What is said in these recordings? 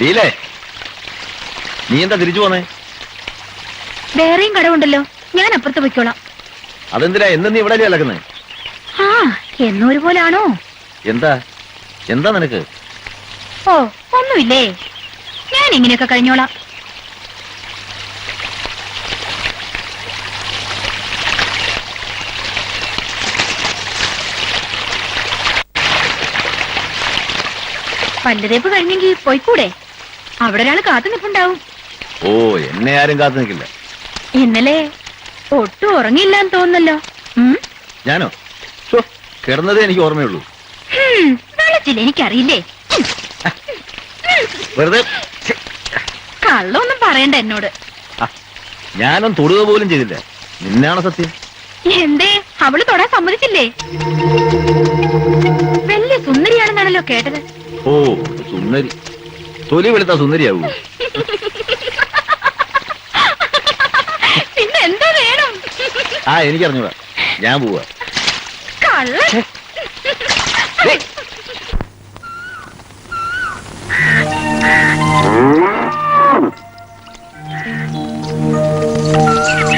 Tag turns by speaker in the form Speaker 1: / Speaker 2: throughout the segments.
Speaker 1: ലീലേ, നീ എന്താ തിരിച്ചു പോന്നേ?
Speaker 2: വേറെയും കടവുണ്ടല്ലോ, ഞാൻ അപ്പുറത്ത് പൊയ്ക്കോളാം.
Speaker 1: അതെന്തിനാ എന്ന് നീ ഇവിടെ അലക്കുന്നേ?
Speaker 2: ആ എന്നും ഒരുപോലാണോ?
Speaker 1: എന്താ എന്താ നിനക്ക്?
Speaker 2: ഓ ഒന്നുമില്ലേ, ഞാൻ ഇങ്ങനെയൊക്കെ കഴിഞ്ഞോളാം. പല്ലുതേപ്പ് കഴിഞ്ഞെങ്കിൽ പോയിക്കൂടെ? അവിടെ ഒരാൾ കാത്തു നിൽപ്പുണ്ടാവും.
Speaker 1: ഓ, എന്നെ ആരും കാത്തു നിൽക്കില്ല.
Speaker 2: ഇന്നലെ ഒട്ടും ഉറങ്ങിയില്ലാന്ന് തോന്നുന്നല്ലോ.
Speaker 1: ഞാനോ? കിടന്നതേ എനിക്ക് ഓർമ്മയുള്ളൂ.
Speaker 2: വെള്ളച്ചില്ല, എനിക്കറിയില്ലേ.
Speaker 1: വെറുതെ
Speaker 2: കള്ളൊന്നും പറയണ്ട എന്നോട്.
Speaker 1: ഞാനൊന്നും തൊടുക പോലും ചെയ്തില്ല. നിന്നാണ് സത്യം.
Speaker 2: എന്തേ അവള് തൊടാൻ സമ്മതിച്ചില്ലേ? വലിയ സുന്ദരിയാണെന്നാണല്ലോ കേട്ടത്.
Speaker 1: ഓ, സുന്ദരി. തൊലി വെളുത്താ സുന്ദരിയാവൂ?
Speaker 2: പിന്നെ എന്താ വേണം?
Speaker 1: ആ, എനിക്കറിഞ്ഞൂടാ. ഞാൻ പോവാ.
Speaker 2: കള്ള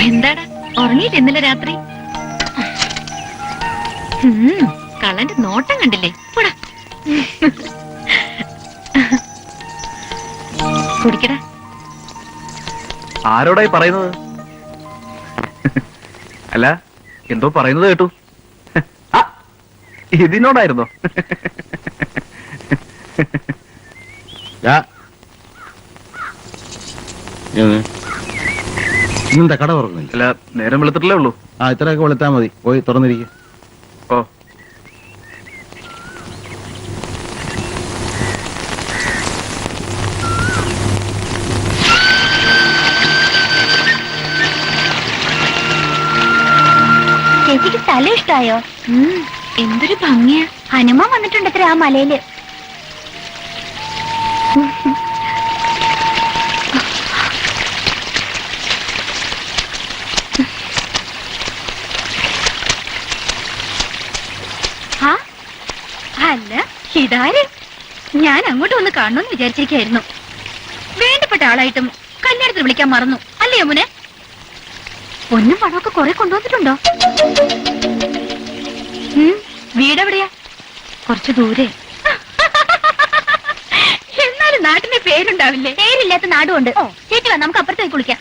Speaker 2: എന്താടാ ഉറങ്ങിയിട്ട് ഇന്നലെ രാത്രി? കള്ളന്റെ നോട്ടം കണ്ടില്ലേ? പോടാ, കുടിക്കടാ.
Speaker 1: ആരോടായി പറയുന്നത്? അല്ല, എന്തോ പറയുന്നത് കേട്ടു. ഇതിനോടായിരുന്നോ? ഇന്നെന്താ കട തുറന്നില്ല? അല്ല, നേരം വെളുത്തിട്ടല്ലേ ഉള്ളൂ. ആ, ഇത്രയൊക്കെ വെളുത്താ മതി. പോയി തുറന്നിരിക്കും. ഓ,
Speaker 2: ചേച്ചിക്ക് സ്ഥലം ഇഷ്ടായോ? എന്തൊരു ഭംഗിയാ. ഹനുമാൻ വന്നിട്ടുണ്ടത്ര ആ മലയില്. അല്ല, ഇതാര്? ഞാൻ അങ്ങോട്ട് വന്ന് കാണണമെന്ന് വിചാരിച്ചിരിക്കായിരുന്നു. വേണ്ടപ്പെട്ട ആളായിട്ടും കല്യാണത്തിന് വിളിക്കാൻ മറന്നു അല്ലേ യമുനെ? പൊന്നും പണമൊക്കെ കുറെ കൊണ്ടുവന്നിട്ടുണ്ടോ? വീടെവിടെയാ? കുറച്ചു ദൂരെ. എന്നാലും നാട്ടിന്റെ പേരുണ്ടാവില്ലേ? പേരില്ലാത്ത നാടുകൊണ്ട്. ചേച്ചി വാ, നമുക്ക് അപ്പുറത്തേക്ക് കുളിക്കാം.